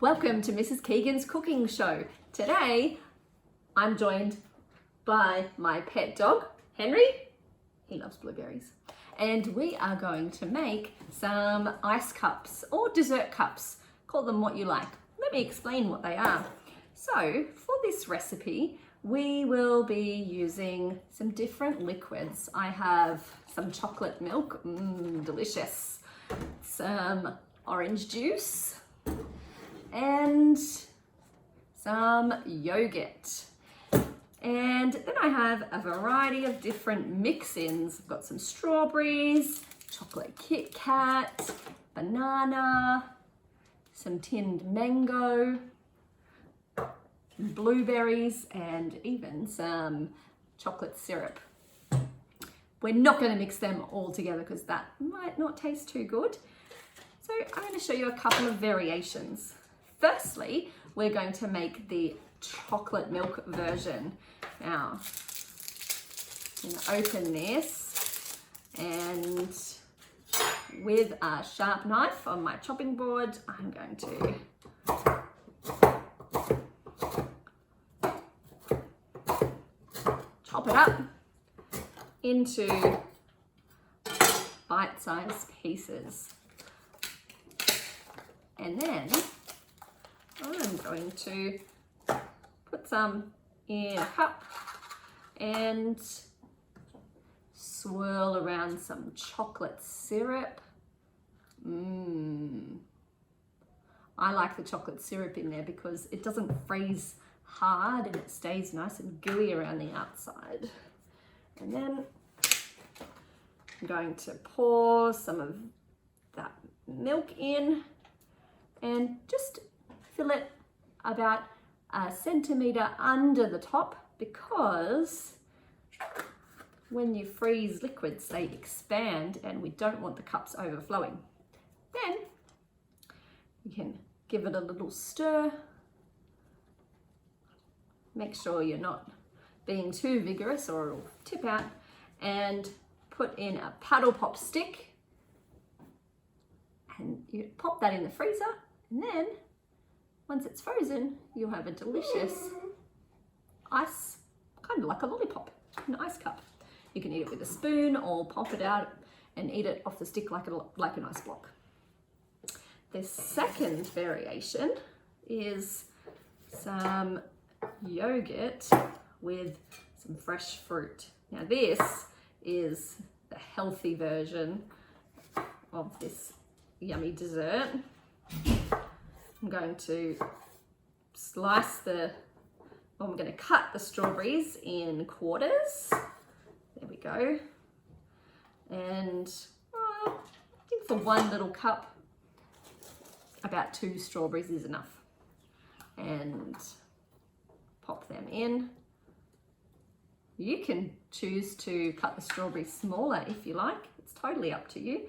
Welcome to Mrs. Keegan's cooking show. Today, I'm joined by my pet dog, Henry. He loves blueberries. And we are going to make some ice cups or dessert cups. Call them what you like. Let me explain what they are. So, for this recipe, we will be using some different liquids. I have some chocolate milk, delicious. Some orange juice and some yogurt. And then I have a variety of different mix-ins. I've got some strawberries, chocolate Kit Kat, banana, some tinned mango, blueberries, and even some chocolate syrup. We're not going to mix them all together because that might not taste too good. So I'm going to show you a couple of variations. Firstly, we're going to make the chocolate milk version. Now, I'm going to open this, and with a sharp knife on my chopping board, I'm going to chop it up into bite-sized pieces. And then I'm going to put some in a cup and swirl around some chocolate syrup. I like the chocolate syrup in there because it doesn't freeze hard and it stays nice and gooey around the outside. And then I'm going to pour some of that milk in and just fill it about a centimetre under the top, because when you freeze liquids, they expand and we don't want the cups overflowing. Then you can give it a little stir. Make sure you're not being too vigorous or it'll tip out, and put in a paddle pop stick and you pop that in the freezer, and then once it's frozen, you'll have a delicious ice, kind of like a lollipop, an ice cup. You can eat it with a spoon or pop it out and eat it off the stick like an ice block. The second variation is some yogurt with some fresh fruit. Now this is the healthy version of this yummy dessert. I'm going to I'm going to cut the strawberries in quarters. There we go. And I think for one little cup, about 2 strawberries is enough. And pop them in. You can choose to cut the strawberries smaller if you like. It's totally up to you.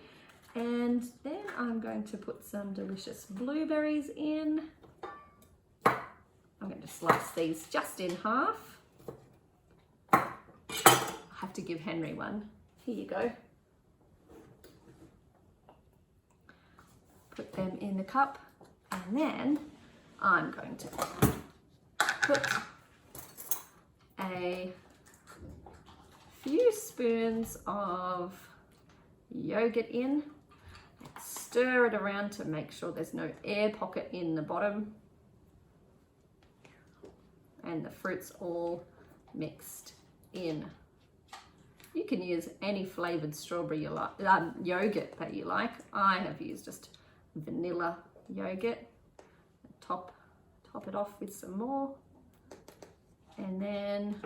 And then I'm going to put some delicious blueberries in. I'm going to slice these just in half. I have to give Henry one. Here you go. Put them in the cup, and then I'm going to put a few spoons of yogurt in. Stir it around to make sure there's no air pocket in the bottom, and the fruit's all mixed in. You can use any flavored strawberry you like, yogurt that you like. I have used just vanilla yogurt. Top it off with some more, and then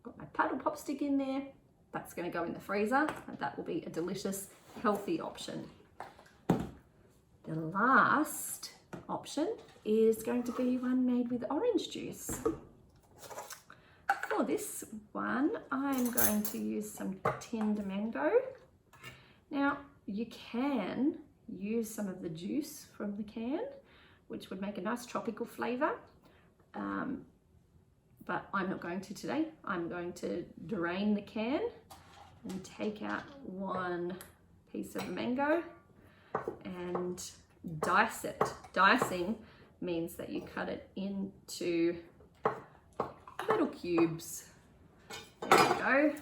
got my paddle pop stick in there. That's going to go in the freezer, and that will be a delicious, healthy option. The last option is going to be one made with orange juice. For this one, I'm going to use some tinned mango. Now, you can use some of the juice from the can, which would make a nice tropical flavour. But I'm not going to today. I'm going to drain the can and take out one piece of mango and and dice it. Dicing means that you cut it into little cubes. There you go.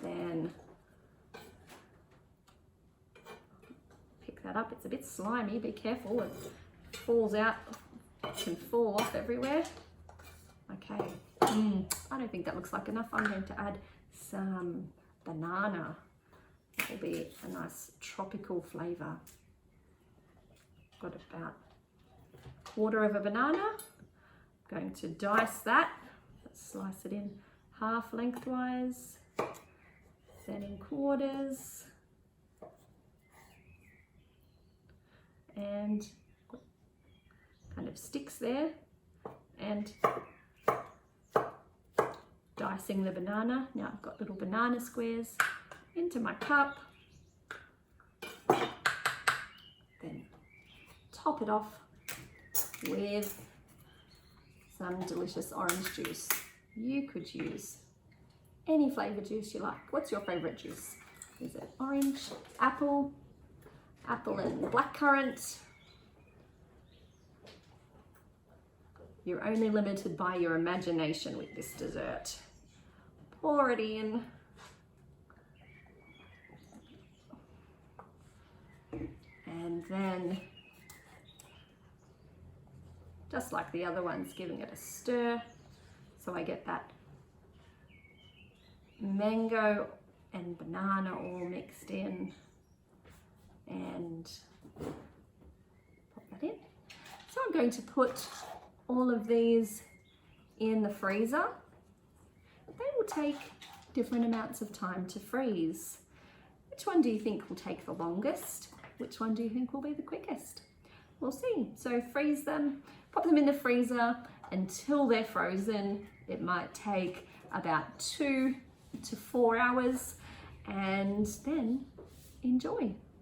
Then pick that up. It's a bit slimy, be careful, it falls out, it can fall off everywhere. Okay, I don't think that looks like enough. I'm going to add some banana. That will be a nice tropical flavour. Got about a quarter of a banana. I'm going to dice that. Let's slice it in half lengthwise, then in quarters, and kind of sticks there, and dicing the banana. Now I've got little banana squares into my cup, then top it off with some delicious orange juice. You could use any flavour juice you like. What's your favourite juice? Is it orange, apple and blackcurrant? You're only limited by your imagination with this dessert. Pour it in. And then, just like the other ones, giving it a stir so I get that mango and banana all mixed in, and pop that in. So I'm going to put all of these in the freezer. They will take different amounts of time to freeze. Which one do you think will take the longest? Which one do you think will be the quickest? We'll see. So freeze them, pop them in the freezer until they're frozen. It might take about 2 to 4 hours, and then enjoy.